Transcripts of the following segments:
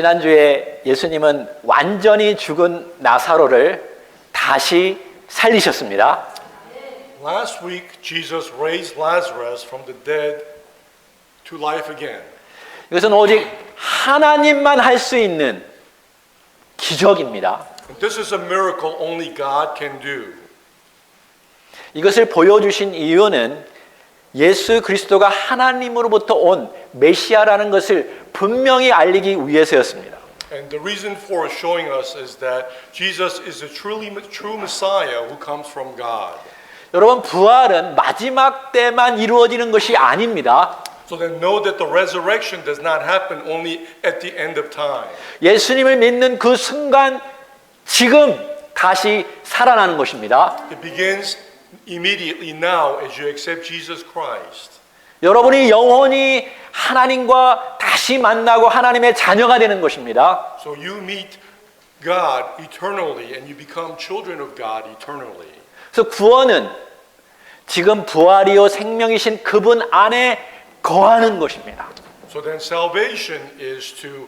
지난주에 예수님은 완전히 죽은 나사로를 다시 살리셨습니다. Last week, Jesus raised Lazarus from the dead to life again. 이것은 오직 하나님만 할 수 있는 기적입니다. And this is a miracle only God can do. 이것을 보여주신 이유는 예수 그리스도가 하나님으로부터 온 메시아라는 것을 분명히 알리기 위해서였습니다. And the reason for showing us is that Jesus is a true Messiah who comes from God. 여러분, 부활은 마지막 때만 이루어지는 것이 아닙니다. So then know that the resurrection does not happen only at the end of time. 예수님을 믿는 그 순간 지금 다시 살아나는 것입니다. It begins immediately now as you accept Jesus Christ. 여러분이 영원히 하나님과 다시 만나고 하나님의 자녀가 되는 것입니다. So you meet God eternally and you become children of God eternally. 그래서 구원은 지금 부활이요 생명이신 그분 안에 거하는 것입니다. So then salvation is to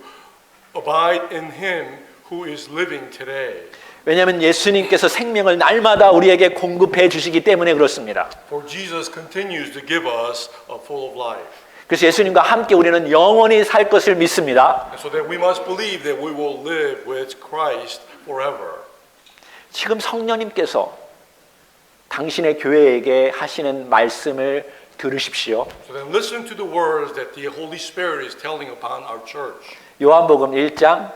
abide in Him who is living today. 왜냐하면 예수님께서 생명을 날마다 우리에게 공급해 주시기 때문에 그렇습니다. For Jesus continues to give us a full of life. 그래서 예수님과 함께 우리는 영원히 살 것을 믿습니다. And so that we must believe that we will live with Christ forever. 지금 성령님께서 당신의 교회에게 하시는 말씀을 들으십시오. So then listen to the words that the Holy Spirit is telling upon our church. 요한복음 11장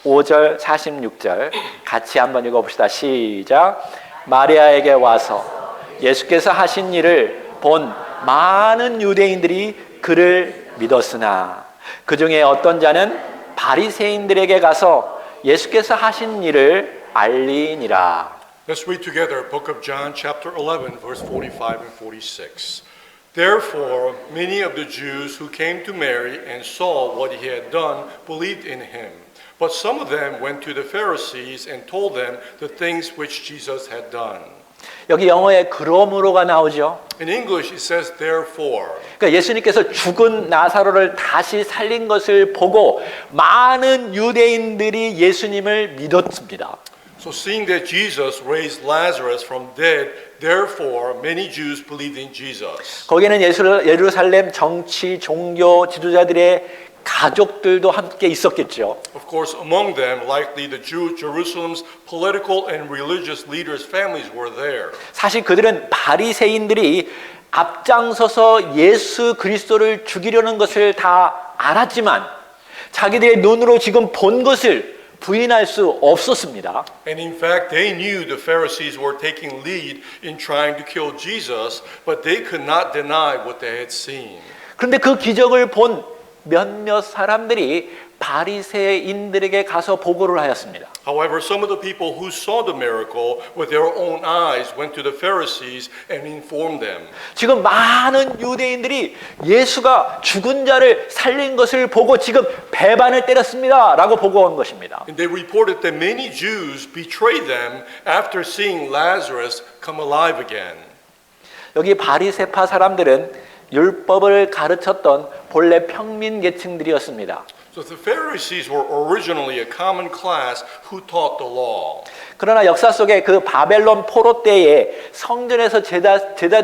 45절 46절 같이 한번 읽어봅시다. 시작. 마리아에게 와서 예수께서 하신 일을 본 많은 유대인들이 그를 믿었으나 그 중에 어떤 자는 바리새인들에게 가서 예수께서 하신 일을 알리니라. Let's read together Book of John chapter 11 verse 45 and 46. Therefore many of the Jews who came to Mary and saw what he had done believed in him. But some of them went to the Pharisees and told them the things which Jesus had done. 여기 영어에 그러므로가 나오죠. In English it says therefore. 그러니까 예수님께서 죽은 나사로를 다시 살린 것을 보고 많은 유대인들이 예수님을 믿었습니다. So seeing that Jesus raised Lazarus from dead, therefore many Jews believed in Jesus. 거기에는 예루살렘 정치, 종교 지도자들의 가족들도 함께 있었겠죠. Of course, among them, likely the Jerusalem's political and religious leaders' families were there. 사실 그들은 바리새인들이 앞장서서 예수 그리스도를 죽이려는 것을 다 알았지만 자기들의 눈으로 지금 본 것을 부인할 수 없었습니다. And in fact, they knew the Pharisees were taking lead in trying to kill Jesus, but they could not deny what they had seen. 그런데 그 기적을 본 몇몇 사람들이 바리새인들에게 가서 보고를 하였습니다. However, some of the people who saw the miracle with their own eyes went to the Pharisees and informed them. 지금 많은 유대인들이 예수가 죽은 자를 살린 것을 보고 지금 배반을 때렸습니다 라고 보고한 것입니다. And they reported that many Jews betrayed them after seeing Lazarus come alive again. 여기 바리새파 사람들은 율법을 가르쳤던 본래 평민 계층들이었습니다. So the Pharisees were originally a common class who taught the law. 그러나 역사 속에 그 바벨론 포로 때에 성전에서 제사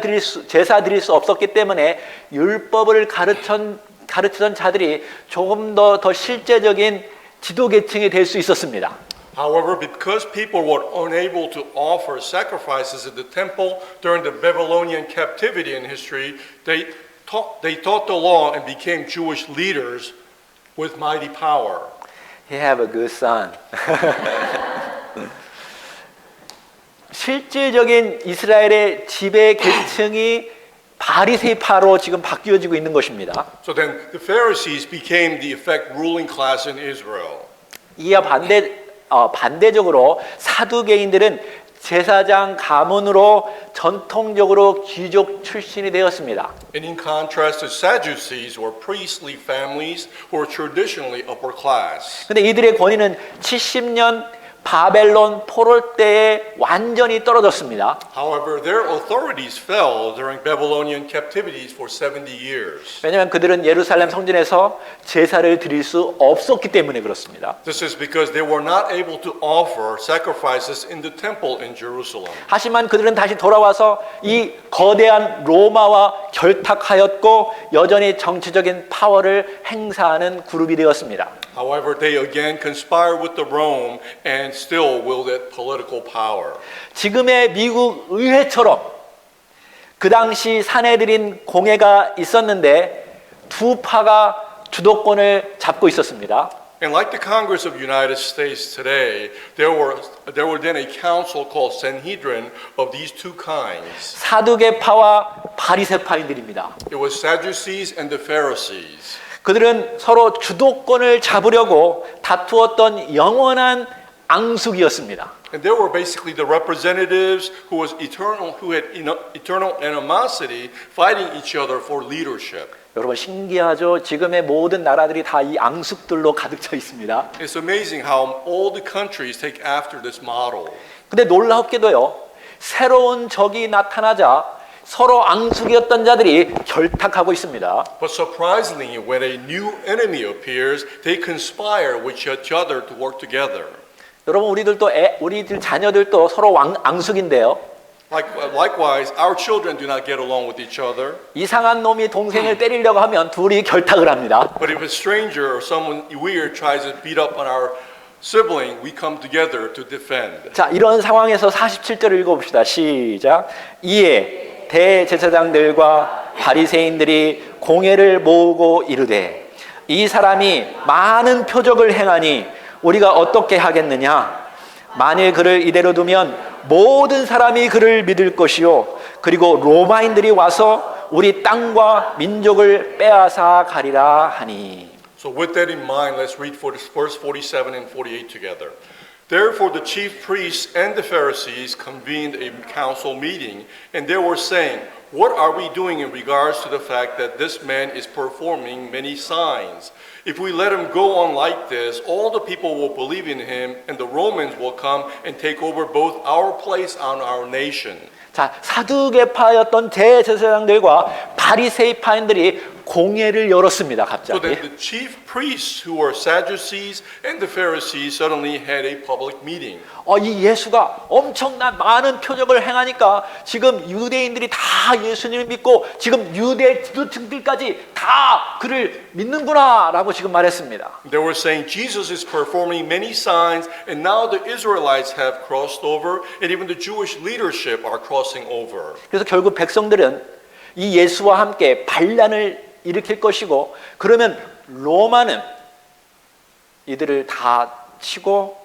드릴 수 없었기 때문에 율법을 가르치던 자들이 조금 더 실제적인 지도 계층이 될 수 있었습니다. However, because people were unable to offer sacrifices at the temple during the Babylonian captivity in history, they taught the law and became Jewish leaders with mighty power. He have a good son. 실질적인 이스라엘의 지배 계층이 바리새파로 지금 바뀌어지고 있는 것입니다. So then the Pharisees became the effect ruling class in Israel. 이와 반대적으로 사두개인들은 제사장 가문으로 전통적으로 귀족 출신이 되었습니다. And in contrast, the Sadducees were priestly families who were traditionally upper class. 근데 이들의 권위는 70년 바벨론 포로 때에 완전히 떨어졌습니다. However, their authorities fell during Babylonian captivities for 70 years. 왜냐하면 그들은 예루살렘 성전에서 제사를 드릴 수 없었기 때문에 그렇습니다. This is because they were not able to offer sacrifices in the temple in Jerusalem. 하지만 그들은 다시 돌아와서 이 거대한 로마와 결탁하였고 여전히 정치적인 파워를 행사하는 그룹이 되었습니다. However, they again conspired with the Rome and still wielded political power. 지금의 미국 의회처럼 그 당시 사내들인 공회가 있었는데 두 파가 주도권을 잡고 있었습니다. And like the Congress of the United States today, there were then a council called Sanhedrin of these two kinds. 사두개파와 바리새파인들입니다. It was Sadducees and the Pharisees. 그들은 서로 주도권을 잡으려고 다투었던 영원한 앙숙이었습니다. And they were basically the representatives who had eternal animosity fighting each other for leadership. 여러분 신기하죠? 지금의 모든 나라들이 다 이 앙숙들로 가득 차 있습니다. It's amazing how all the countries take after this model. 근데 놀랍게도요. 새로운 적이 나타나자 서로 앙숙이었던 자들이 결탁하고 있습니다. But surprisingly, when a new enemy appears, they conspire with each other to work together. 여러분 우리들 자녀들도 서로 앙숙인데요. Likewise, our children do not get along with each other. 이상한 놈이 동생을 때리려고 하면 둘이 결탁을 합니다. But if a stranger or someone weird tries to beat up on our sibling, we come together to defend. 자, 이런 상황에서 47절을 읽어봅시다. 시작. 이에 대제사장들과 바리새인들이 공회를 모으고 이르되 이 사람이 많은 표적을 행하니 우리가 어떻게 하겠느냐? 만일 그를 이대로 두면 모든 사람이 그를 믿을 것이요 그리고 로마인들이 와서 우리 땅과 민족을 빼앗아 가리라 하니. So with that in mind, let's read for this verse 47 and 48 together. Therefore the chief priests and the Pharisees convened a council meeting, and they were saying, "What are we doing in regards to the fact that this man is performing many signs? If we let him go on like this, all the people will believe in him, and the Romans will come and take over both our place and our nation." 자, 사두개파였던 대제사장들과 바리새파인들이 공회를 열었습니다. So 갑자기. then the chief priests, who were Sadducees, and the Pharisees suddenly had a public meeting. 이 예수가 엄청난 많은 표적을 행하니까 지금 유대인들이 다 예수님을 믿고 지금 유대 지도층들까지 다 그를 믿는구나라고 지금 말했습니다. They were saying Jesus is performing many signs, and now the Israelites have crossed over, and even the Jewish leadership are crossing over. 그래서 결국 백성들은 이 예수와 함께 반란을 일으킬 것이고 그러면 로마는 이들을 다 치고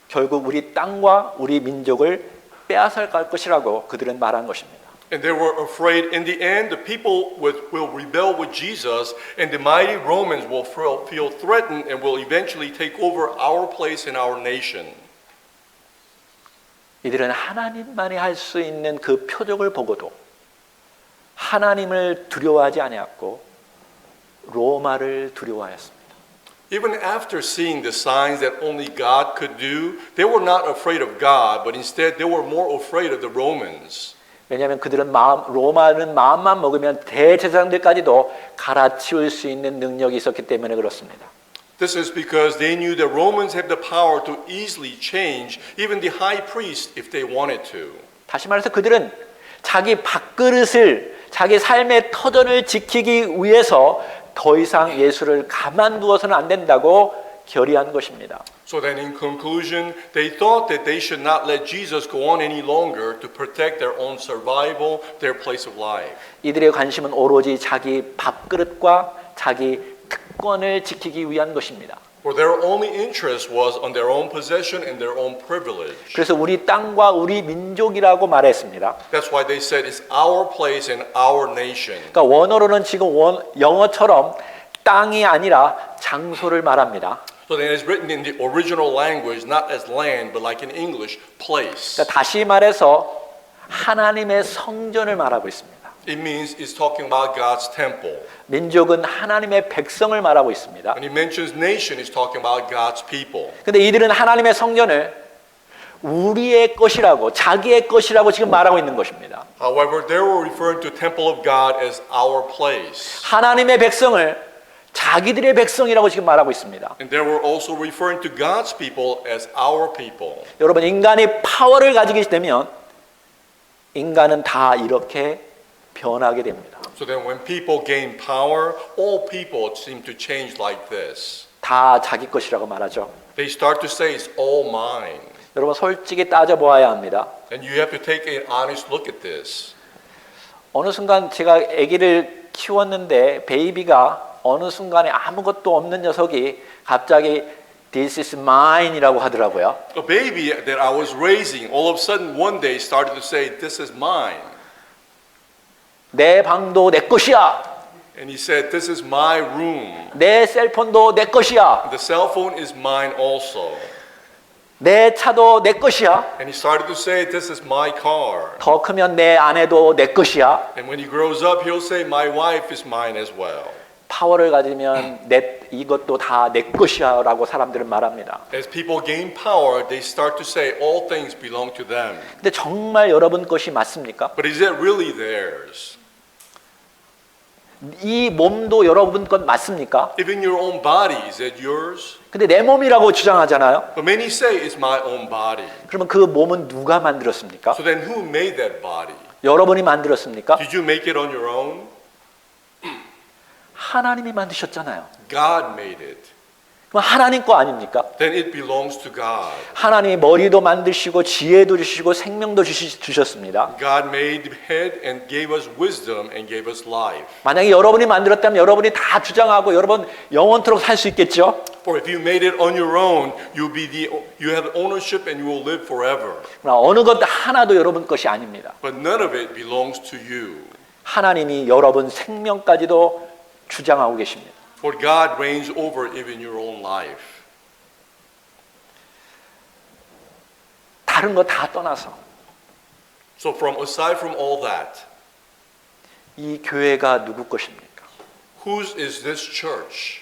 결국 우리 땅과 우리 민족을 빼앗아갈 것이라고 그들은 말한 것입니다. And they were afraid in the end the people will rebel with Jesus, and the mighty Romans will feel threatened and will eventually take over our place in our nation. 이들은 하나님만이 할 수 있는 그 표적을 보고도 하나님을 두려워하지 아니했고 로마를 두려워하였습니다. Even after seeing the signs that only God could do, they were not afraid of God, but instead they were more afraid of the Romans. 왜냐하면 그들은 로마는 마음만 먹으면 대제사장들까지도 갈아치울 수 있는 능력이 있었기 때문에 그렇습니다. This is because they knew the Romans had the power to easily change even the high priest if they wanted to. 다시 말해서 그들은 자기 밥그릇을 자기 삶의 터전을 지키기 위해서 더 이상 예수를 가만두어서는 안 된다고 결의한 것입니다. So then in conclusion, they thought that they should not let Jesus go on any longer to protect their own survival, their place of life. 이들의 관심은 오로지 자기 밥그릇과 자기 특권을 지키기 위한 것입니다. For their only interest was on their own possession and their own privilege. 그래서 우리 땅과 우리 민족이라고 말했습니다. That's why they said it's our place and our nation. 그러니까 원어로는 지금 영어처럼 땅이 아니라 장소를 말합니다. So then it's written in the original language, not as land, but like in English, place. 그러니까 다시 말해서 하나님의 성전을 말하고 있습니다. It means it's talking about God's temple. 민족은 하나님의 백성을 말하고 있습니다. When he mentions nation, he's talking about God's people. 근데 이들은 하나님의 성전을 우리의 것이라고 자기의 것이라고 지금 말하고 있는 것입니다. However, they were referring to temple of God as our place. 하나님의 백성을 자기들의 백성이라고 지금 말하고 있습니다. And they were also referring to God's people as our people. 여러분, 인간이 파워를 가지게 되면 인간은 다 이렇게 변하게 됩니다. So then when people gain power, all people seem to change like this. 다 자기 것이라고 말하죠. They start to say it's all mine. 여러분, 솔직히 따져보아야 합니다. And you have to take an honest look at this. 어느 순간 제가 아기를 키웠는데 베이비가 어느 순간에 아무것도 없는 녀석이 갑자기 This is mine 이라고 하더라고요. A baby that I was raising all of a sudden one day started to say, this is mine. 내 방도 내 것이야. And he said, this is my room. 내 셀폰도 내 것이야. The cell phone is mine also. 내 차도 내 것이야. And he started to say, this is my car. 더 크면 내 아내도 내 것이야. And when he grows up, he'll say, my wife is mine as well. 파워를 가지면 이것도 다 내 것이야 라고 사람들은 말합니다. As people gain power, they start to say all things belong to them. 근데 정말 여러분 것이 맞습니까? But is it really theirs? 이 몸도 여러분 것 맞습니까? Even your own body, is it yours? 근데 내 몸이라고 주장하잖아요. But many say it's my own body. 그러면 그 몸은 누가 만들었습니까? So then who made that body? 여러분이 만들었습니까? Did you make it on your own? 하나님이 만드셨잖아요. God made it. 그럼 하나님 거 아닙니까? Then it belongs to God. 하나님이 머리도 만드시고 지혜도 주시고 생명도 주셨습니다. God made head and gave us wisdom and gave us life. 만약에 여러분이 만들었다면 여러분이 다 주장하고 여러분 영원토록 살 수 있겠죠? For if you made it on your own, you have ownership and you will live forever. 그러나 어느 것 하나도 여러분 것이 아닙니다. But none of it belongs to you. 하나님이 여러분 생명까지도 주장하고 계십니다. For God reigns over even your own life. 다른 거 다 떠나서 So aside from all that, 이 교회가 누구 것입니까? whose is this church?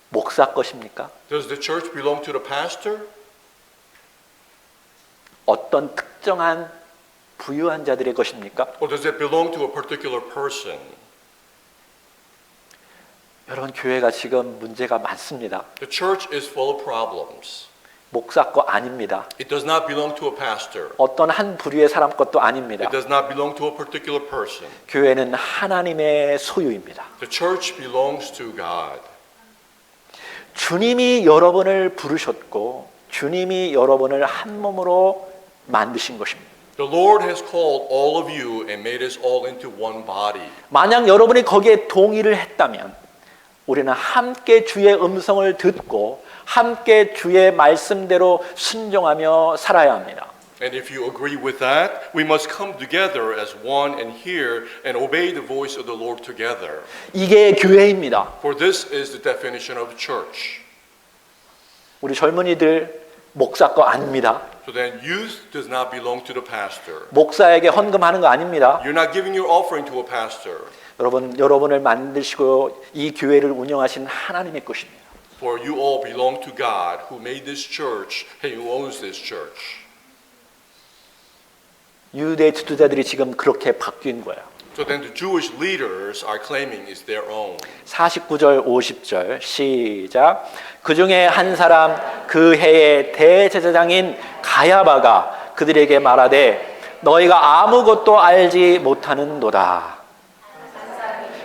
목사 것입니까? Does the church belong to the pastor? 어떤 특정한 부유한 자들의 것입니까? Or does it belong to a particular person? 여러분, 교회가 지금 문제가 많습니다. The church is full of problems. 목사 거 아닙니다. It does not belong to a pastor. 어떤 한 부류의 사람 것도 아닙니다. It does not belong to a particular person. 교회는 하나님의 소유입니다. The church belongs to God. 주님이 여러분을 부르셨고 주님이 여러분을 한 몸으로 만드신 것입니다. The Lord has called all of you and made us all into one body. 만약 여러분이 거기에 동의를 했다면 우리는 함께 주의 음성을 듣고 함께 주의 말씀대로 순종하며 살아야 합니다. And if you agree with that, we must come together as one and hear and obey the voice of the Lord together. 이게 교회입니다. For this is the definition of church. 우리 젊은이들 목사 거 아닙니다. So then youth does not belong to the pastor. 목사에게 헌금하는 거 아닙니다. You're not giving your offering to a pastor. 여러분을 만드시고 이 교회를 운영하신 하나님의 것입니다. For you all belong to God who made this church and who owns this church. 유대 지도자들이 지금 그렇게 바뀐 거예요. So then the Jewish leaders are claiming it's their own. 49절 50절 시작. 그 중에 한 사람 그 해의 대제사장인 가야바가 그들에게 말하되 너희가 아무것도 알지 못하는도다.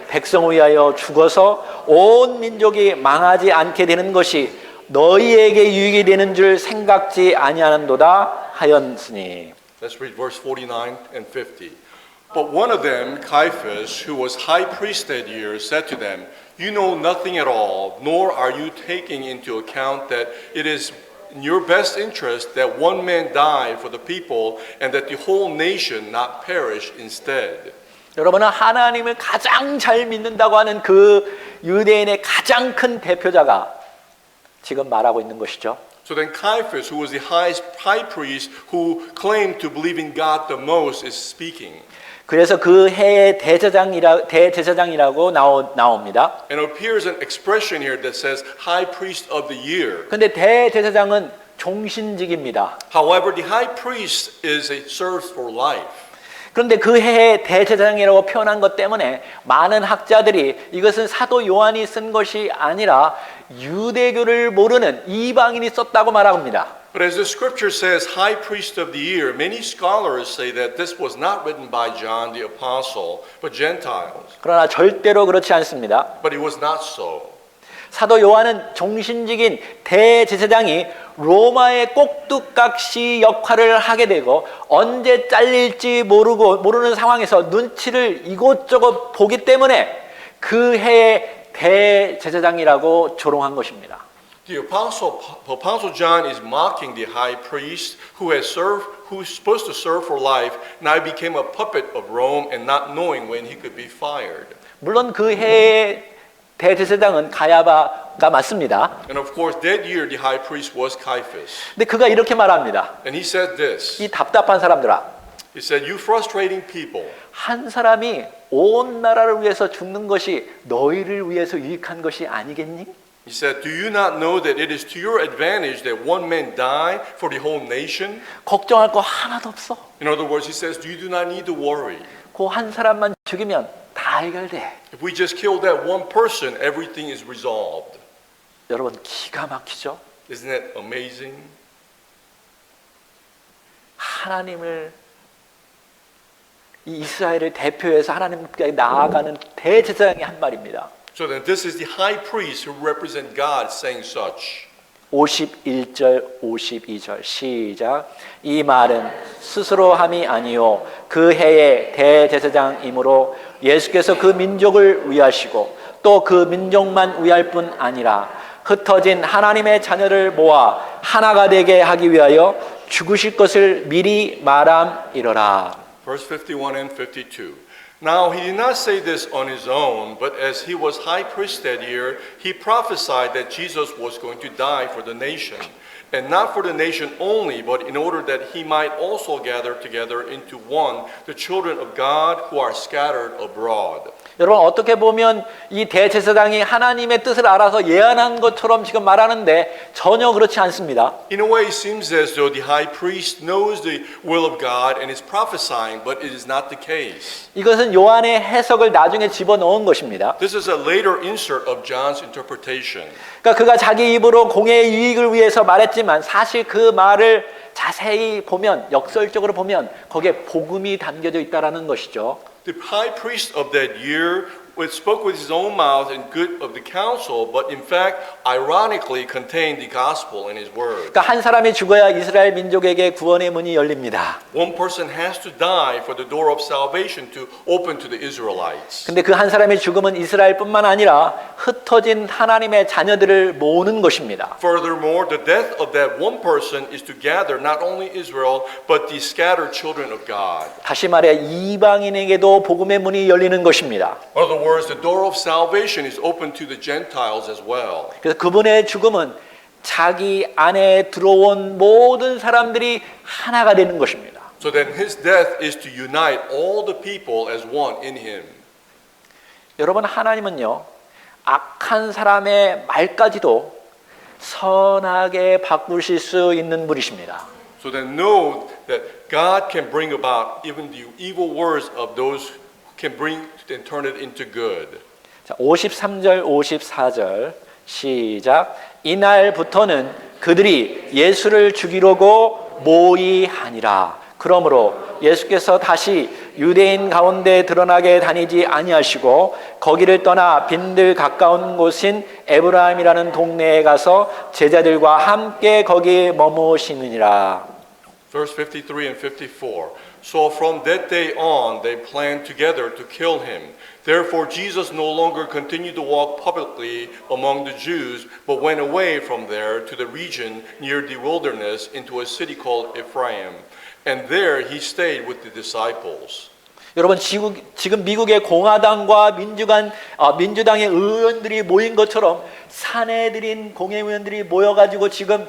백성을 위하여 죽어서 온 민족이 망하지 않게 되는 것이 너희에게 유익이 되는 줄 생각지 아니하는도다 하였으니. Let's read verse 49 and 50. But one of them, Caiaphas, who was high priest that year, said to them, You know nothing at all, nor are you taking into account that it is in your best interest that one man die for the people and that the whole nation not perish instead. 여러분은 하나님을 가장 잘 믿는다고 하는 그 유대인의 가장 큰 대표자가 지금 말하고 있는 것이죠. So then Caiaphas, who was the high priest who claimed to believe in God the most, is speaking. 그래서 그 해의 대제사장이라고 나옵니다. And it appears an expression here that says high priest of the year. 근데 대제사장은 종신직입니다. However, the high priest serves for life. 그런데 그 해에 대제사장이라고 표현한 것 때문에 많은 학자들이 이것은 사도 요한이 쓴 것이 아니라 유대교를 모르는 이방인이 썼다고 말합니다. But as the scripture says, high priest of the year, many scholars say that this was not written by John the apostle, but Gentiles. 그러나 절대로 그렇지 않습니다. But it was not so. 사도 요한은 종신직인 대제사장이 로마의 꼭두각시 역할을 하게 되고 언제 잘릴지 모르는 상황에서 눈치를 이곳저곳 보기 때문에 그 해의 대제사장이라고 조롱한 것입니다. The apostle John is mocking the high priest who is supposed to serve for life, now became a puppet of Rome and not knowing when he could be fired. 물론 그 해의 대제사장은 가야바가 맞습니다. And of course, that year the high priest was Caiaphas. 근데 그가 이렇게 말합니다. And he said this. 이 답답한 사람들아, He said, "You frustrating people. 한 사람이 온 나라를 위해서 죽는 것이 너희를 위해서 유익한 것이 아니겠니? He said, "Do you not know that it is to your advantage that one man die for the whole nation?" 걱정할 거 하나도 없어. In other words, he says, "You do not need to worry. 그 한 사람만 죽이면 다 해결돼." If we just kill that one person, everything is resolved." 여러분 기가 막히죠? Isn't that amazing? 하나님을 이 이스라엘을 대표해서 하나님께 나아가는 대제사장이 한 말입니다. So then this is the high priest who represent God saying such. 51절 52절 시작. 이 말은 스스로 함이 아니요 그 해의 대제사장이므로 예수께서 그 민족을 위하시고 또 그 민족만 위할 뿐 아니라 흩어진 하나님의 자녀를 모아 하나가 되게 하기 위하여 죽으실 것을 미리 말함이러라. Verse 51 and 52. Now he did not say this on his own, but as he was high priest that year, he prophesied that Jesus was going to die for the nation. And not for the nation only, but in order that he might also gather together into one the children of God who are scattered abroad. 여러분 어떻게 보면 이 대제사장이 하나님의 뜻을 알아서 예언한 것처럼 지금 말하는데 전혀 그렇지 않습니다. In a way, it seems as though the high priest knows the will of God and is prophesying, but it is not the case. 이것은 요한의 해석을 나중에 집어넣은 것입니다. This is a later insert of John's interpretation. 그러니까 그가 자기 입으로 공의 유익을 위해서 말했지만 사실 그 말을 자세히 보면 역설적으로 보면 거기에 복음이 담겨져 있다라는 것이죠. The high priest of that year spoke with his own mouth in good of the council, but in fact, ironically contained the gospel in his word. 그러니까 한 사람이 죽어야 이스라엘 민족에게 구원의 문이 열립니다. One person has to die for the door of salvation to open to the Israelites. 근데 그 한 사람의 죽음은 이스라엘뿐만 아니라 흩어진 하나님의 자녀들을 모으는 것입니다. Furthermore, the death of that one person is to gather not only Israel, but the scattered children of God. 다시 말해 이방인에게도 복음의 문이 열리는 것입니다. In other words, the door of salvation is open to the Gentiles as well. 그래서 그분의 죽음은 자기 안에 들어온 모든 사람들이 하나가 되는 것입니다. So then his death is to unite all the people as one in him. 여러분 하나님은요 악한 사람의 말까지도 선하게 바꾸실 수 있는 분이십니다. So then know that God can bring about even the evil words of those who can bring and turn it into good. 자, 53절 54절 시작. 이날부터는 그들이 예수를 죽이려고 모의하니라. 그러므로 예수께서 다시 유대인 가운데 드러나게 다니지 아니하시고 거기를 떠나 빈들 가까운 곳인 에브라임이라는 동네에 가서 제자들과 함께 거기 머무시느니라. Verse 53 and 54. So from that day on, they planned together to kill him. Therefore, Jesus no longer continued to walk publicly among the Jews, but went away from there to the region near the wilderness into a city called Ephraim. And there he stayed with the disciples. 여러분 지금 미국의 공화당과 민주당의 의원들이 모인 것처럼 사내들인 공회의원들이 모여가지고 지금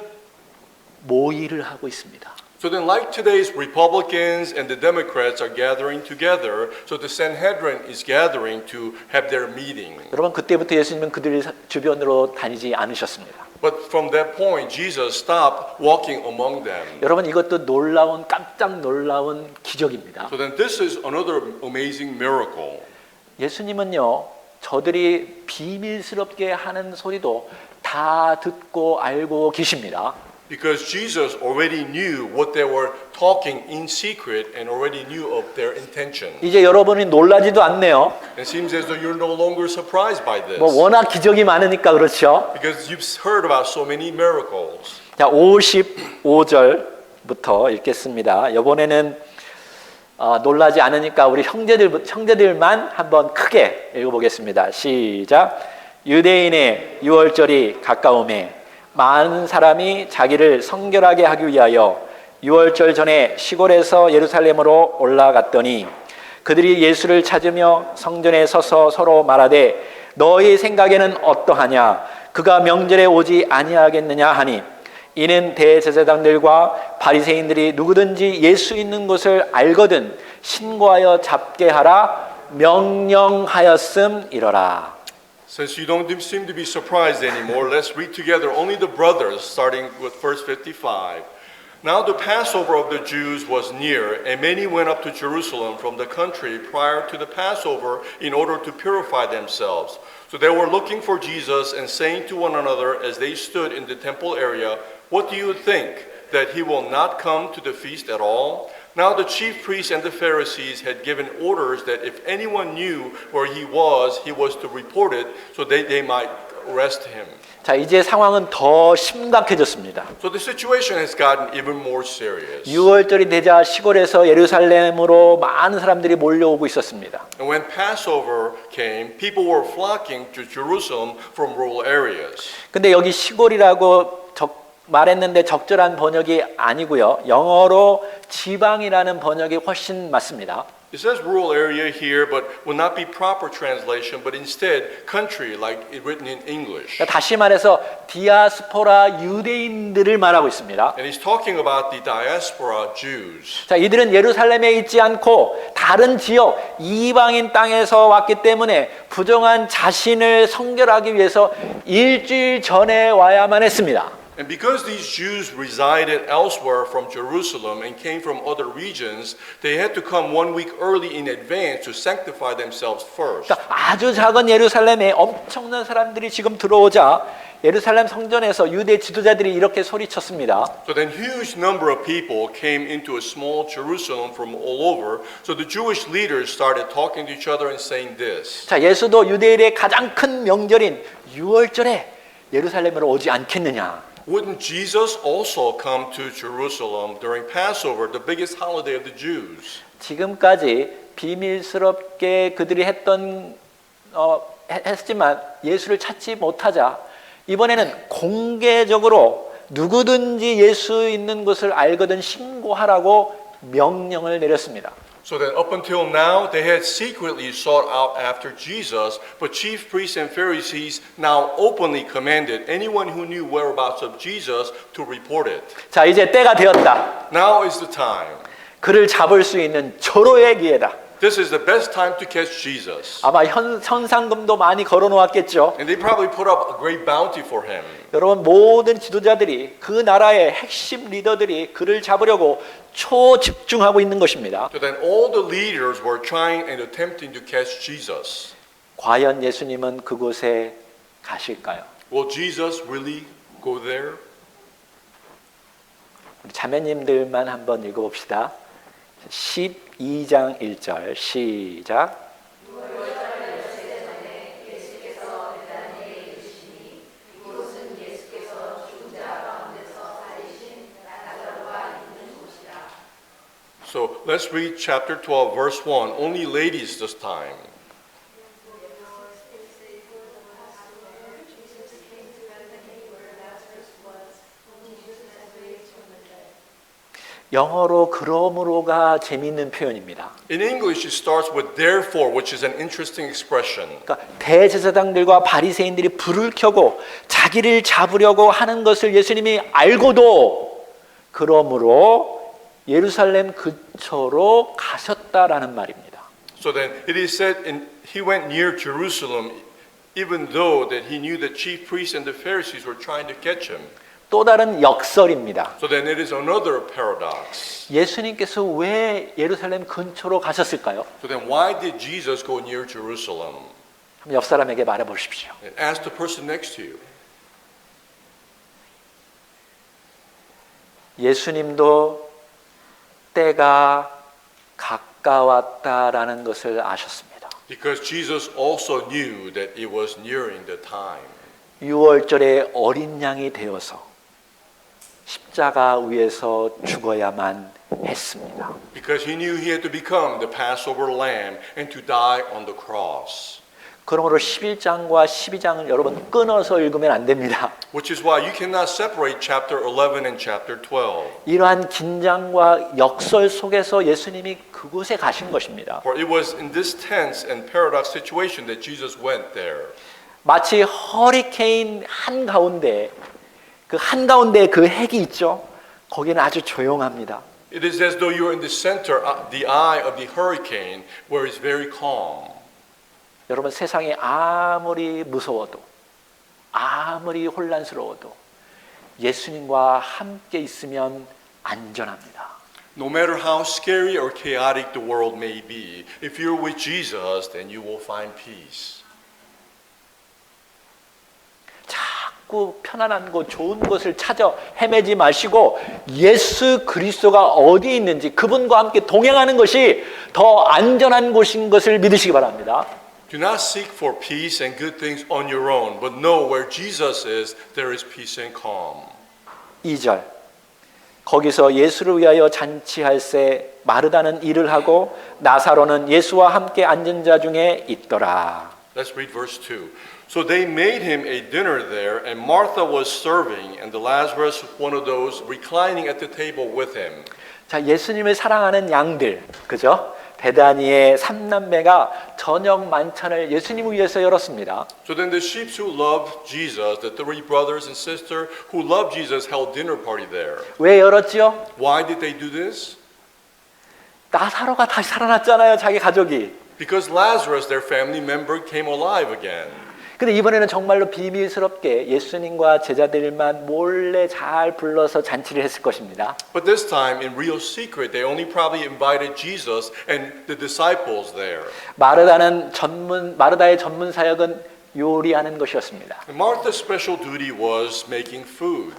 모의를 하고 있습니다. So then, like today's Republicans and the Democrats are gathering together, so the Sanhedrin is gathering to have their meeting. 여러분 그때부터 예수님은 그들 주변으로 다니지 않으셨습니다. But from that point, Jesus stopped walking among them. 여러분 이것도 놀라운 깜짝 놀라운 기적입니다. So then, this is another amazing miracle. 예수님은요 저들이 비밀스럽게 하는 소리도 다 듣고 알고 계십니다. Because Jesus already knew what they were talking in secret and already knew of their intention. 이제 여러분이 놀라지도 않네요. It seems as though you're no longer surprised by this. 뭐 워낙 기적이 많으니까 그렇죠. Because you've heard about so many miracles. 자 55절부터 읽겠습니다. 이번에는 놀라지 않으니까 우리 형제들만 한번 크게 읽어보겠습니다. 시작. 유대인의 유월절이 가까우매 많은 사람이 자기를 성결하게 하기 위하여 유월절 전에 시골에서 예루살렘으로 올라갔더니 그들이 예수를 찾으며 성전에 서서 서로 말하되 너희 생각에는 어떠하냐 그가 명절에 오지 아니하겠느냐 하니 이는 대제사장들과 바리새인들이 누구든지 예수 있는 곳을 알거든 신고하여 잡게 하라 명령하였음이러라. Since you don't seem to be surprised anymore, let's read together only the brothers, starting with verse 55. Now the Passover of the Jews was near, and many went up to Jerusalem from the country prior to the Passover in order to purify themselves. So they were looking for Jesus and saying to one another as they stood in the temple area, "What do you think? That he will not come to the feast at all?" Now the chief priests and the Pharisees had given orders that if anyone knew where he was to report it so they might arrest him. 자, 이제 상황은 더 심각해졌습니다. So the situation has gotten even more serious. 6월절이 되자 시골에서 예루살렘으로 많은 사람들이 몰려오고 있었습니다. And when Passover came, people were flocking to Jerusalem from rural areas. 근데 여기 시골이라고 말했는데 적절한 번역이 아니고요. 영어로 지방이라는 번역이 훨씬 맞습니다. It says rural area here, but will not be proper translation, but instead country, like it written in English. 그러니까 다시 말해서 디아스포라 유대인들을 말하고 있습니다. And he's talking about the diaspora Jews. 자, 이들은 예루살렘에 있지 않고 다른 지역 이방인 땅에서 왔기 때문에 부정한 자신을 성결하기 위해서 일주일 전에 와야만 했습니다. And because these Jews resided elsewhere from Jerusalem and came from other regions, they had to come 1 week early in advance to sanctify themselves first. 그러니까 아주 작은 예루살렘에 엄청난 사람들이 지금 들어오자 예루살렘 성전에서 유대 지도자들이 이렇게 소리쳤습니다. So then huge number of people came into a small Jerusalem from all over. So the Jewish leaders started talking to each other and saying this. 자, 예수도 유대인의 가장 큰 명절인 유월절에 예루살렘으로 오지 않겠느냐? Wouldn't Jesus also come to Jerusalem during Passover, the biggest holiday of the Jews? 지금까지 비밀스럽게 그들이 했지만 예수를 찾지 못하자 이번에는 공개적으로 누구든지 예수 있는 곳을 알거든 신고하라고 명령을 내렸습니다. So that up until now, they had secretly sought out after Jesus, but chief priests and Pharisees now openly commanded anyone who knew whereabouts of Jesus to report it. 자, 이제 때가 되었다. Now is the time. 그를 잡을 수 있는 절호의 기회다. This is the best time to catch Jesus. 아마 현상금도 많이 걸어 놓았겠죠. And they probably put up a great bounty for him. 여러분 모든 지도자들이 그 나라의 핵심 리더들이 그를 잡으려고 초집중하고 있는 것입니다. So then all the leaders were trying and attempting to catch Jesus. 과연 예수님은 그곳에 가실까요? Will Jesus really go there? 우리 자매님들만 한번 읽어봅시다. 12장 1절 시작. So let's read chapter 12, verse 1. Only ladies this time. 영어로 그러므로가 재미있는 표현입니다. In English, it starts with therefore, which is an interesting expression. 그러니까 대제사장들과 바리새인들이 불을 켜고 자기를 잡으려고 하는 것을 예수님이 알고도 그러므로 예루살렘 근처로 가셨다라는 말입니다. So then it is said, he went near Jerusalem, even though that he knew the chief priests and the Pharisees were trying to catch him. 또 다른 역설입니다. So then it is another paradox. 예수님께서 왜 예루살렘 근처로 가셨을까요? So then why did Jesus go near Jerusalem? 옆 사람에게 말해 보십시오. And ask the person next to you. 예수님도 때가 가까웠다라는 것을 아셨습니다. Because Jesus also knew that it was nearing the time. 6월절에 어린 양이 되어서 십자가 위에서 죽어야만 했습니다. Because he knew he had to become the Passover lamb and to die on the cross. 그러므로 11장과 12장을 여러분 끊어서 읽으면 안 됩니다. Which is why you cannot separate chapter 11 and chapter 12. 이러한 긴장과 역설 속에서 예수님이 그곳에 가신 것입니다. For it was in this tense and paradox situation that Jesus went there. 마치 허리케인 한가운데 그 한가운데 그 핵이 있죠. 거기는 아주 조용합니다. It is as though you are in the center, the eye of the hurricane, where it's very calm. 여러분 세상이 아무리 무서워도 아무리 혼란스러워도 예수님과 함께 있으면 안전합니다. No matter how scary or chaotic the world may be, if you're with Jesus, then you will find peace. 자꾸 편안한 곳, 좋은 곳을 찾아 헤매지 마시고 예수 그리스도가 어디 있는지 그분과 함께 동행하는 것이 더 안전한 곳인 것을 믿으시기 바랍니다. Do not seek for peace and good things on your own, but know where Jesus is, there is peace and calm. 2절. 거기서 예수를 위하여 잔치할새 마르다는 일을 하고 나사로는 예수와 함께 앉은 자 중에 있더라. Let's read verse 2. So they made him a dinner there, and Martha was serving, and the Lazarus, one of those, reclining at the table with him. 자, 예수님을 사랑하는 양들, 그죠? 베다니의 삼남매가 저녁 만찬을 예수님을 위해서 열었습니다. So then the sheep who loved Jesus, the three brothers and sister who loved Jesus, held dinner party there. 왜 열었지요? Why did they do this? 나사로가 다시 살아났잖아요, 자기 가족이. Because Lazarus, their family member, came alive again. 근데 이번에는 정말로 비밀스럽게 예수님과 제자들만 몰래 잘 불러서 잔치를 했을 것입니다. But this time, in real secret, they only probably invited Jesus and the disciples there. 마르다의 전문 사역은 요리하는 것이었습니다. And Martha's special duty was making food.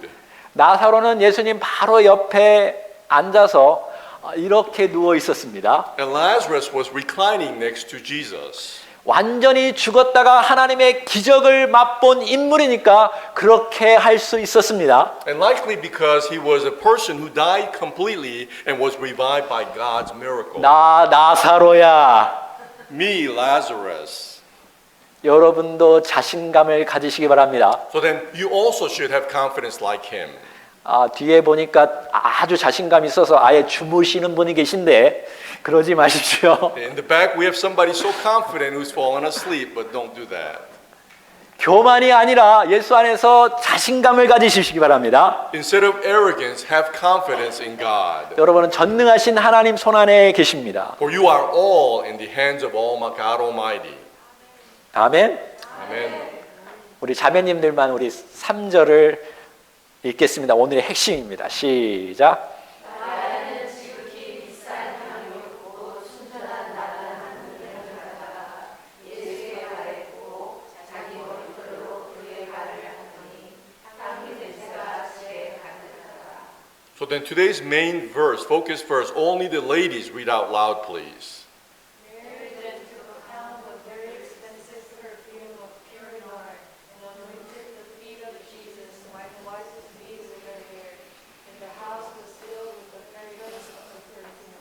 나사로는 예수님 바로 옆에 앉아서 이렇게 누워 있었습니다. And Lazarus was reclining next to Jesus. 완전히 죽었다가 하나님의 기적을 맛본 인물이니까 그렇게 할 수 있었습니다. And likely because he was a person who died completely and was revived by God's miracle. 나사로야. Me, Lazarus. 여러분도 자신감을 가지시기 바랍니다. So then you also should have confidence like him. 뒤에 보니까 아주 자신감 있어서 아예 주무시는 분이 계신데 그러지 마십시오. In the back we have somebody so confident who's fallen asleep, but don't do that. 교만이 아니라 예수 안에서 자신감을 가지시기 바랍니다. Instead of arrogance, have confidence in God. 여러분은 전능하신 하나님 손 안에 계십니다. For you are all in the hands of God Almighty. 아멘. Amen. 우리 자매님들만 우리 3절을 읽겠습니다. 오늘의 핵심입니다. 시작. So then today's main verse, focus verse, only the ladies read out loud, please. Mary then took a pound of very expensive perfume of pure nard and anointed the feet of Jesus and wiped his knees with her hair. And the house was filled with the fragrance of the perfume.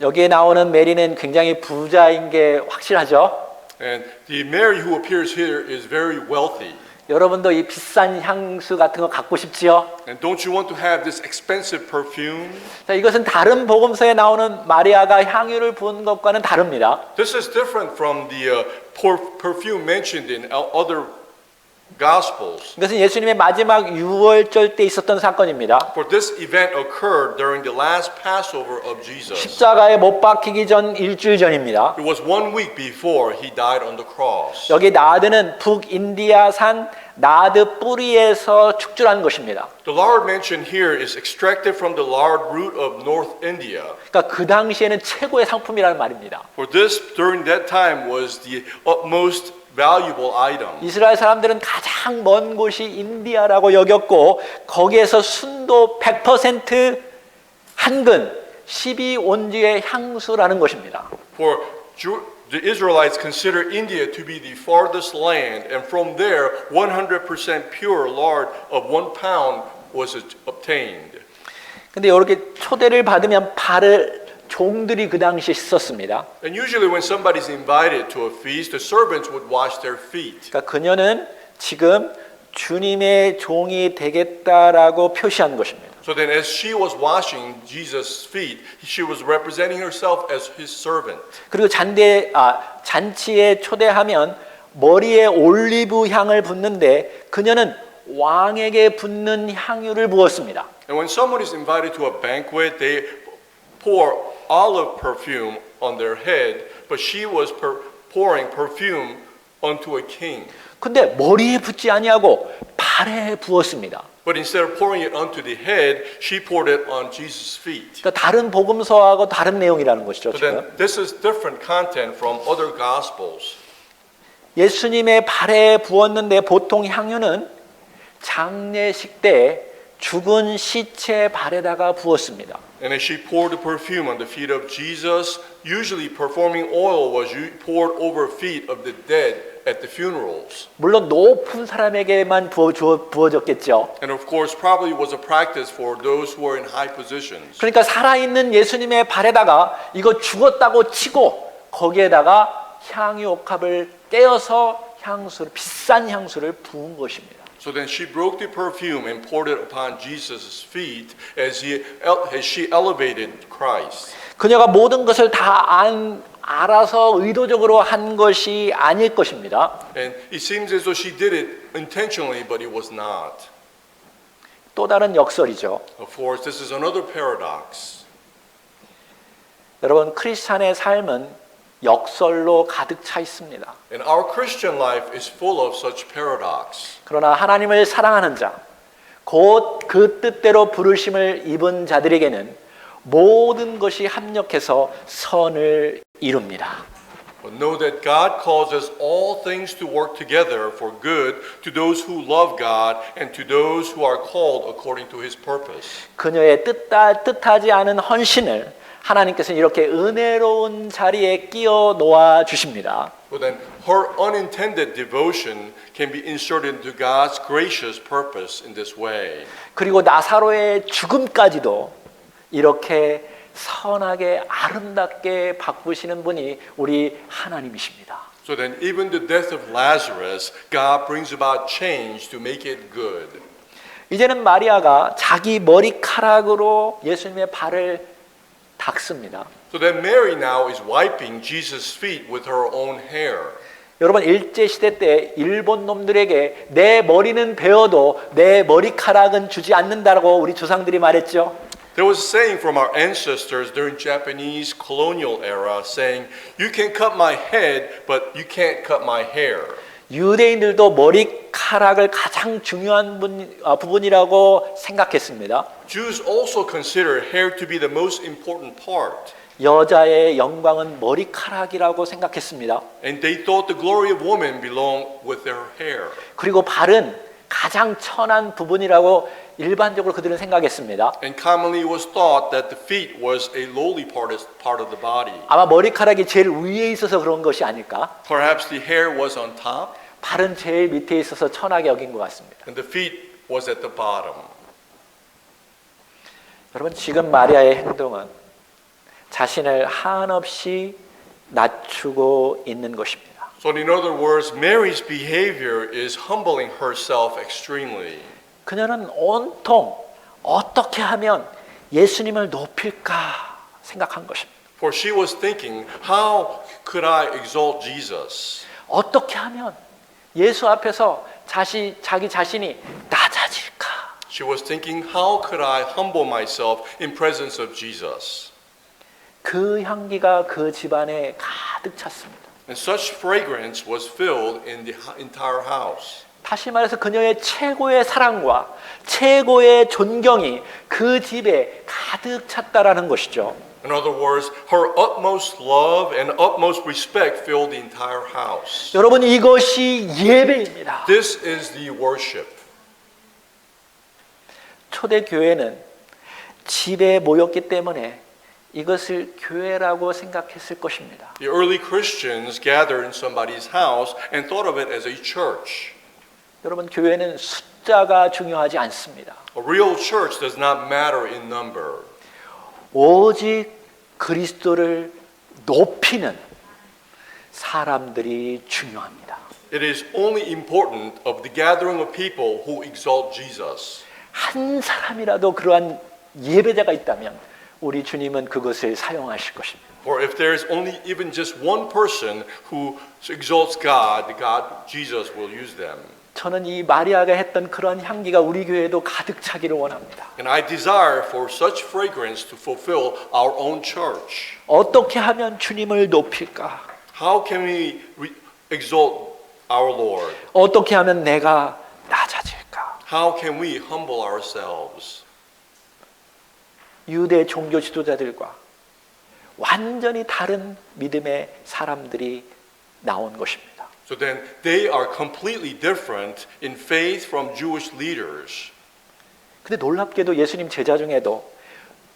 여기에 나오는 메리는 굉장히 부자인 게 확실하죠? And the Mary who appears here is very wealthy. 여러분도 이 비싼 향수 같은 거 갖고 싶지요? And don't you want to have this expensive perfume? 자, 이것은 다른 복음서에 나오는 마리아가 향유를 부은 것과는 다릅니다. This is different from the perfume mentioned in other Gospels. 이것은 예수님의 마지막 유월절 때 있었던 사건입니다. For this event occurred during the last Passover of Jesus. 십자가에 못 박히기 전 일주일 전입니다. It was 1 week before he died on the cross. 여기 나드는 북인디아산 나드 뿌리에서 축출한 것입니다. The lard mentioned here is extracted from the lard root of North India. 그러니까 그 당시에는 최고의 상품이라는 말입니다. For this during that time was the utmost valuable item. 이스라엘 사람들은 가장 먼 곳이 인디아라고 여겼고 거기에서 순도 100% 한근 12온주의 향수라는 것입니다. For the Israelites considered India to be the farthest land, and from there 100% pure lard of 1 pound was obtained. 근데 이렇게 초대를 받으면 발을 종들이 그 당시에 씻었습니다. And usually when somebody's invited to a feast, the servants would wash their feet. 그러니까 그녀는 지금 주님의 종이 되겠다라고 표시한 것입니다. So then as she was washing Jesus' feet, she was representing herself as his servant. 그리고 잔치에 초대하면 머리에 올리브 향을 붓는데 그녀는 왕에게 붓는 향유를 부었습니다. And when someone is invited to a banquet, they pour olive perfume on their head, but she was pouring perfume onto a king. 근데 머리에 붓지 아니하고 발에 부었습니다. But instead of pouring it onto the head, she poured it on Jesus' feet. 그러니까 다른 복음서하고 다른 내용이라는 것이죠. So 지금. then this is different content from other gospels. 예수님의 발에 부었는데 보통 향유는 장례식 때 죽은 시체 발에다가 부었습니다. And as she poured the perfume on the feet of Jesus, usually performing oil was poured over feet of the dead at the funerals. 물론 높은 사람에게만 부어졌겠죠. And of course, probably was a practice for those who were in high positions. 그러니까 살아있는 예수님의 발에다가 이거 죽었다고 치고 거기에다가 향유 옥합을 떼어서 비싼 향수를 부은 것입니다. So then she broke the perfume and poured it upon Jesus' feet as she elevated Christ. 그녀가 모든 것을 다 알아서 의도적으로 한 것이 아닐 것입니다. And it seems as though she did it intentionally, but it was not. 또 다른 역설이죠. Of course, this is another paradox. 여러분, 크리스찬의 삶은 역설로 가득 차 있습니다. And our Christian life is full of such paradox. 그러나 하나님을 사랑하는 자, 곧 그 뜻대로 부르심을 입은 자들에게는 모든 것이 합력해서 선을 이룹니다. But know that God causes all things to work together for good to those who love God and to those who are called according to His purpose. 그녀의 뜻하지 않은 헌신을 하나님께서는 이렇게 은혜로운 자리에 끼워 놓아 주십니다. So then her unintended devotion can be inserted into God's gracious purpose in this way. 그리고 나사로의 죽음까지도 이렇게 선하게 아름답게 바꾸시는 분이 우리 하나님이십니다. So then even the death of Lazarus, God brings about change to make it good. 이제는 마리아가 자기 머리카락으로 예수님의 발을 닦습니다. So then Mary now is wiping Jesus' feet with her own hair. 여러분 일제 시대 때 일본 놈들에게 내 머리는 베어도 내 머리카락은 주지 않는다라고 우리 조상들이 말했죠. There was a saying from our ancestors during Japanese colonial era saying, "You can cut my head, but you can't cut my hair." 유대인들도 머리카락을 가장 중요한 부분이라고 생각했습니다. Jews also consider hair to be the most important part. 여자의 영광은 머리카락이라고 생각했습니다. And they thought the glory of woman belonged with their hair. 그리고 발은 가장 천한 부분이라고 일반적으로 그들은 생각했습니다. And commonly it was thought that the feet was a lowly part of the body. 아마 머리카락이 제일 위에 있어서 그런 것이 아닐까? Perhaps the hair was on top 발은 제일 밑에 있어서 천하게 여긴 것 같습니다. and the feet was at the bottom. 여러분 지금 마리아의 행동은 자신을 한없이 낮추고 있는 것입니다. So in other words, Mary's behavior is humbling herself extremely. 그녀는 온통 어떻게 하면 예수님을 높일까 생각한 것입니다. For she was thinking, how could I exalt Jesus? 어떻게 하면 예수 앞에서 자기 자신이 낮아질까? She was thinking, how could I humble myself in presence of Jesus? 그 향기가 그 집안에 가득 찼습니다. And such fragrance was filled in the entire house. 다시 말해서 그녀의 최고의 사랑과 최고의 존경이 그 집에 가득 찼다라는 것이죠. In other words, her utmost love and utmost respect filled the entire house. 여러분, 이것이 예배입니다. This is the worship. 초대 교회는 집에 모였기 때문에 이것을 교회라고 생각했을 것입니다. The early Christians gathered in somebody's house and thought of it as a church. 여러분, 교회는 숫자가 중요하지 않습니다. A real church does not matter in number. 오직 그리스도를 높이는 사람들이 중요합니다. It is only important of the gathering of people who exalt Jesus. 한 사람이라도 그러한 예배자가 있다면 우리 주님은 그것을 사용하실 것입니다. For if there is only even just one person who exalts God, Jesus will use them. 저는 이 마리아가 했던 그러한 향기가 우리 교회에도 가득 차기를 원합니다. And I desire for such fragrance to fulfill our own church. 어떻게 하면 주님을 높일까? How can we exalt our Lord? 어떻게 하면 내가 낮아질까? How can we humble ourselves? 유대 종교 지도자들과 완전히 다른 믿음의 사람들이 나온 것입니다. So then they are completely different in faith from Jewish leaders. 근데 놀랍게도 예수님 제자 중에도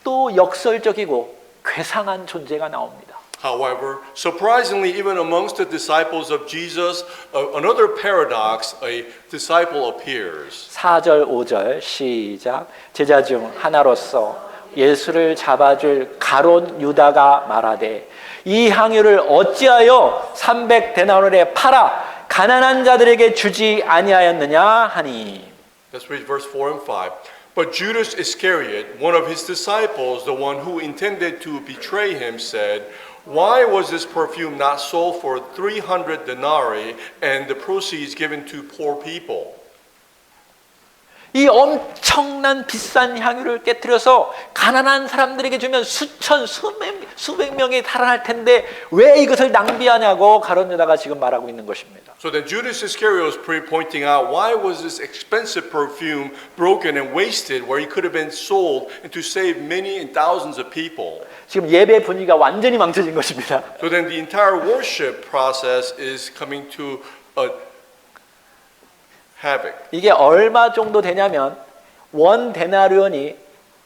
또 역설적이고 괴상한 존재가 나옵니다. However, surprisingly, even amongst the disciples of Jesus, another paradox, a disciple appears. 4절 5절 시작. 제자 중 하나로서 예수를 잡아줄 가롯 유다가 말하되 이 향유를 어찌하여 300데나리온에 팔아 가난한 자들에게 주지 아니하였느냐 하니. Let's read verse 4 and 5. But Judas Iscariot, one of his disciples, the one who intended to betray him, said, Why was this perfume not sold for 300 denarii and the proceeds given to poor people? 이 엄청난 비싼 향유를 깨뜨려서 가난한 사람들에게 주면 수백 명이 달아날 텐데 왜 이것을 낭비하냐고 가롯 유다가 지금 말하고 있는 것입니다. So then Judas Iscariot was pointing out, why was this expensive perfume broken and wasted where it could have been sold and to save many and thousands of people? 지금 예배 분위기가 완전히 망쳐진 것입니다. So then the entire worship process is coming to a havoc. 이게 얼마 정도 되냐면 원 데나리온이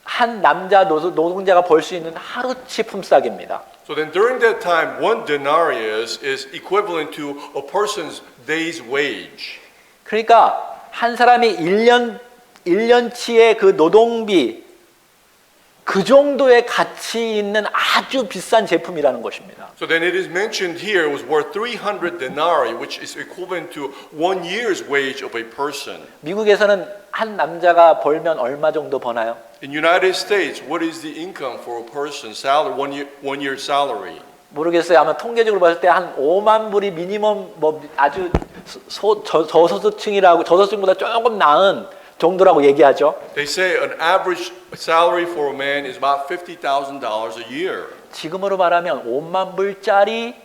한 남자 노동자가 벌 수 있는 하루치 품삯입니다. So then during that time, one denarius is equivalent to a person's day's wage. 그러니까 한 사람이 1년치의 그 노동비 그 정도의 가치 있는 아주 비싼 제품이라는 것입니다. So then it is mentioned here it was worth 300 denarii, which is equivalent to 1 year's wage of a person. 미국에서는 한 남자가 벌면 얼마 정도 버나요? In United States, what is the income for a person's salary, one year salary? 모르겠어요. 아마 통계적으로 봤을 때 한 5만 불이 미니멈 뭐 아주 저소득층이라고 저소득층보다 조금 나은 정도라고 얘기하죠. They say an average salary for a man is about $50,000 a year. 지금으로 말하면 5만 불짜리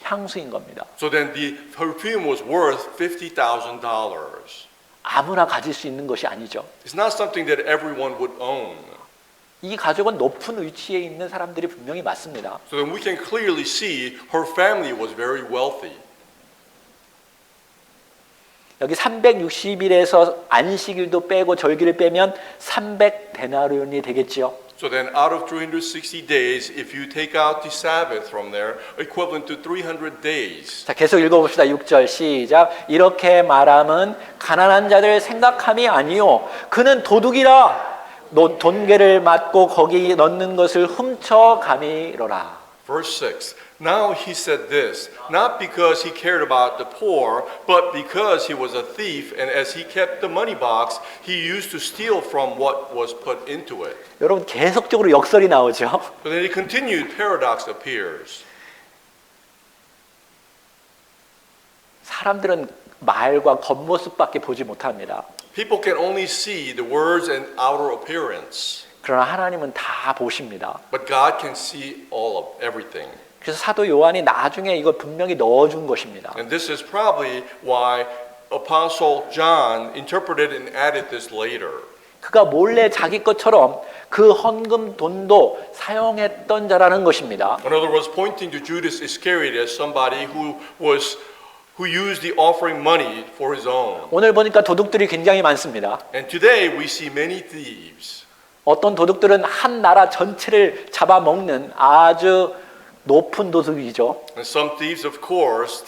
향수인 겁니다. So then the perfume was worth $50,000. 아무나 가질 수 있는 것이 아니죠. It's not something that everyone would own. 이 가족은 높은 위치에 있는 사람들이 분명히 맞습니다. So then we can clearly see her family was very wealthy. 여기 360일에서 안식일도 빼고 절기를 빼면 300데나리온이 되겠죠. So then out of 360 days, if you take out the Sabbath from there, equivalent to 300 days. 자, 계속 읽어봅시다. 6절 시작. 이렇게 말함은 가난한 자들 생각함이 아니요 그는 도둑이라 돈괴를 맞고 거기 넣는 것을 훔쳐감이로라. Verse 6. Now he said this, not because he cared about the poor, but because he was a thief, and as he kept the money box, he used to steal from what was put into it. 여러분 계속적으로 역설이 나오죠. So then he continued, paradox appears. 사람들은 말과 겉모습밖에 보지 못합니다. People can only see the words and outer appearance, 그러나 하나님은 다 보십니다. but God can see all of everything. 그래서 사도 요한이 나중에 이걸 분명히 넣어준 것입니다. And this is probably why Apostle John interpreted and added this later. 그가 몰래 자기 것처럼 그 헌금 돈도 사용했던 자라는 것입니다. In other words, pointing to Judas Iscariot as somebody who used the offering money for his own. 오늘 보니까 도둑들이 굉장히 많습니다. And today we see many thieves. 어떤 도둑들은 한 나라 전체를 잡아먹는 아주 높은 도둑이죠. And some thieves, of course,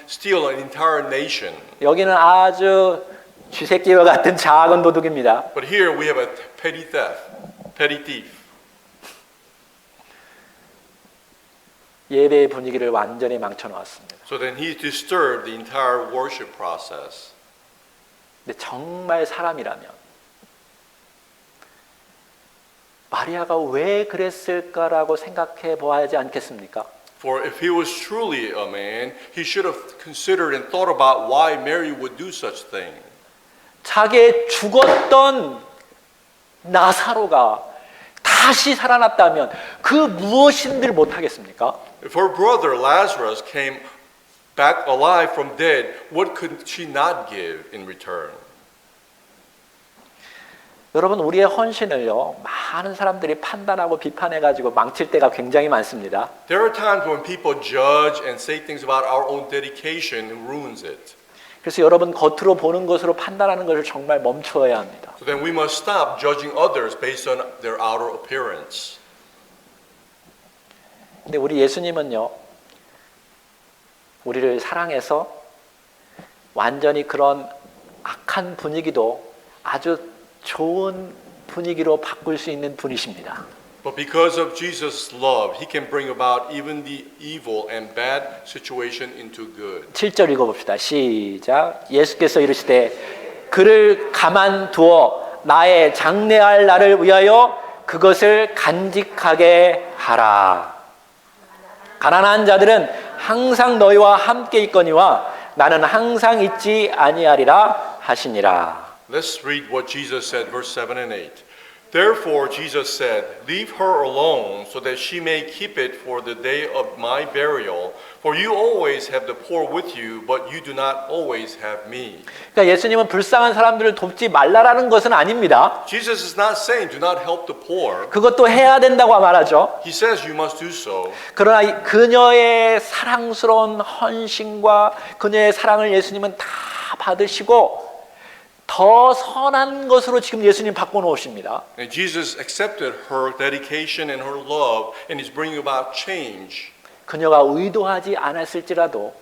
steal an entire nation. 여기는 아주 쥐새끼와 같은 작은 도둑입니다. But here we have a petty thief. 예배의 분위기를 완전히 망쳐놓았습니다. So then he disturbed the entire worship process. 근데 정말 사람이라면 마리아가 왜 그랬을까라고 생각해 보아야지 않겠습니까? For if he was truly a man, he should have considered and thought about why Mary would do such thing. 자기의 죽었던 나사로가 다시 살아났다면 그 무엇인들 못하겠습니까? If her brother Lazarus came back alive from dead, what could she not give in return? 여러분, 우리의 헌신을요, 많은 사람들이 판단하고 비판해가지고 망칠 때가 굉장히 많습니다. There are times when people judge and say things about our own dedication and ruins it. 그래서 여러분, 겉으로 보는 것으로 판단하는 것을 정말 멈춰야 합니다. So then we must stop judging others based on their outer appearance. 근데 우리 예수님은요, 우리를 사랑해서 완전히 그런 악한 분위기도 아주 좋은 분위기로 바꿀 수 있는 분이십니다. But because of Jesus' love, he can bring about even the evil and bad situation into good. 7절 읽어봅시다. 시작. 예수께서 이르시되 그를 가만두어 나의 장래할 날을 위하여 그것을 간직하게 하라. 가난한 자들은 항상 너희와 함께 있거니와 나는 항상 있지 아니하리라 하시니라. Let's read what Jesus said, verse 7 and 8. Therefore Jesus said, Leave her alone, so that she may keep it for the day of my burial. For you always have the poor with you, but you do not always have me. 그러니까 예수님은 불쌍한 사람들을 돕지 말라라는 것은 아닙니다. Jesus is not saying do not help the poor. 그것도 해야 된다고 말하죠. He says you must do so. 그러나 그녀의 사랑스러운 헌신과 그녀의 사랑을 예수님은 다 받으시고 더 선한 것으로 지금 예수님 바꿔놓으십니다. And Jesus accepted her dedication and her love and is bringing about change. 그녀가 의도하지 않았을지라도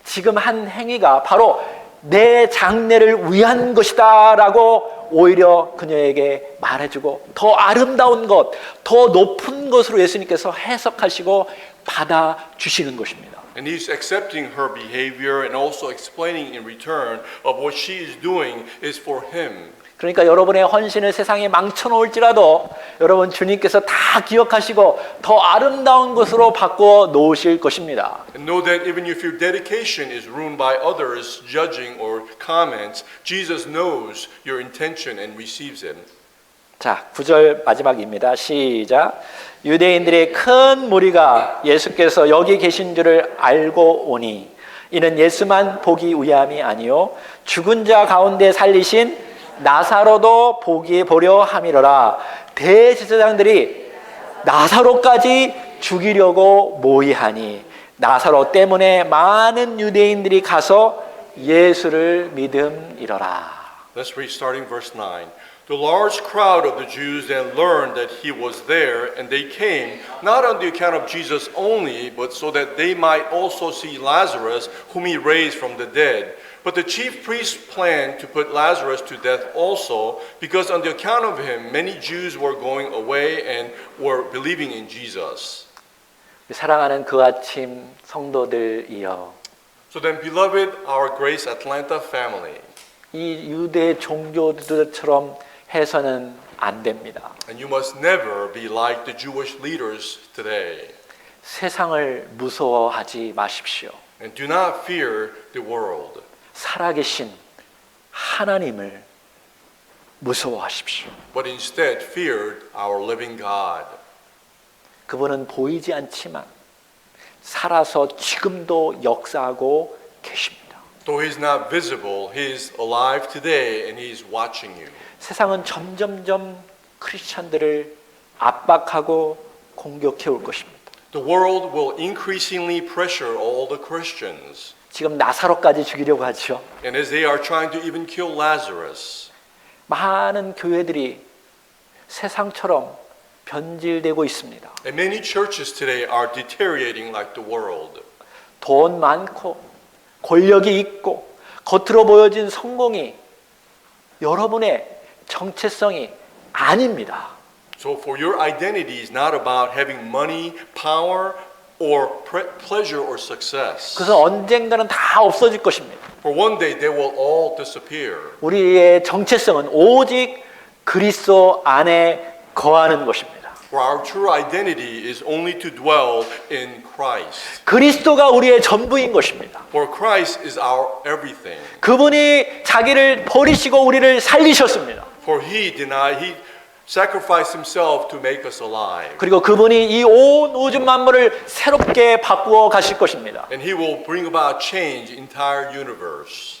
지금 한 행위가 바로 내 장래를 위한 것이다 라고 오히려 그녀에게 말해주고 더 아름다운 것, 더 높은 것으로 예수님께서 해석하시고 받아주시는 것입니다. And he's accepting her behavior and also explaining in return of what she is doing is for him. 그러니까 여러분의 헌신을 세상에 망쳐놓을지라도 여러분 주님께서 다 기억하시고 더 아름다운 것으로 바꿔 놓으실 것입니다. And know that even if your dedication is ruined by others judging or comments, Jesus knows your intention and receives it. 자, 9절 마지막입니다. 시작. 유대인들의 큰 무리가 예수께서 여기 계신 줄을 알고 오니 이는 예수만 보기 위함이 아니요 죽은 자 가운데 살리신 나사로도 보려 함이로라. 대제사장들이 나사로까지 죽이려고 모의하니 나사로 때문에 많은 유대인들이 가서 예수를 믿음이로라. Let's read starting verse 9. The large crowd of the Jews then learned that he was there, and they came, not on the account of Jesus only, but so that they might also see Lazarus, whom he raised from the dead. But the chief priests planned to put Lazarus to death also, because on the account of him, many Jews were going away and were believing in Jesus. 사랑하는 그 아침 성도들이여, So then, beloved, our Grace Atlanta family, 이 유대 종교들처럼 해서는 안 됩니다. and you must never be like the Jewish leaders today. 세상을 무서워하지 마십시오. And do not fear the world. 살아계신 하나님을 무서워하십시오. But instead feared our living God. 그분은 보이지 않지만 살아서 지금도 역사하고 계십니다. Though He's not visible, He is alive today and He's watching you. 세상은 점점점 크리스찬들을 압박하고 공격해 올 것입니다. The world will increasingly pressure all the Christians. 지금 나사로까지 죽이려고 하죠. And as they are trying to even kill Lazarus, 많은 교회들이 세상처럼 변질되고 있습니다. and many churches today are deteriorating like the world. 돈 많고 권력이 있고 겉으로 보여진 성공이 여러분의 정체성이 아닙니다. So for your identity is not about having money, power, or pleasure or success. 그래서 언젠가는 다 없어질 것입니다. For one day they will all disappear. 우리의 정체성은 오직 그리스도 안에 거하는 것입니다. For our true identity is only to dwell in Christ. 그리스도가 우리의 전부인 것입니다. For Christ is our everything. 그분이 자기를 버리시고 우리를 살리셨습니다. For He sacrificed Himself to make us alive. 그리고 그분이 이 온 우주 만물을 새롭게 바꾸어 가실 것입니다. And He will bring about change in entire universe.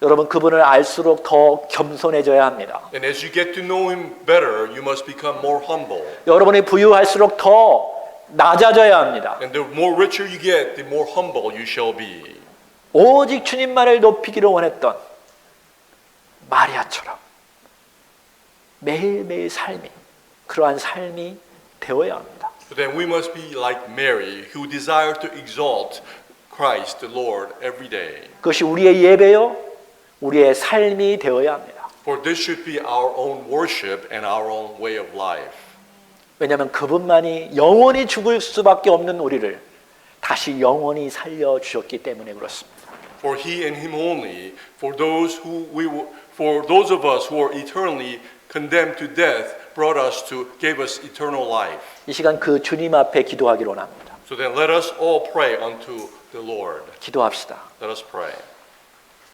여러분 그분을 알수록 더 겸손해져야 합니다. And as you get to know Him better, you must become more humble. 여러분이 부유할수록 더 낮아져야 합니다. And the more richer you get, the more humble you shall be. 오직 주님만을 높이기를 원했던 마리아처럼 매일매일 삶이 그러한 삶이 되어야 합니다. But then we must be like Mary, who desire to exalt Christ, the Lord, every day. 그것이 우리의 예배요, 우리의 삶이 되어야 합니다. For this should be our own worship and our own way of life. 왜냐하면 그분만이 영원히 죽을 수밖에 없는 우리를 다시 영원히 살려주셨기 때문에 그렇습니다. For He and Him only, for those of us who are eternally condemned to death, gave us eternal life. 이 시간 그 주님 앞에 기도하기를 원합니다. So then let us all pray unto the Lord. 기도합시다. Let us pray.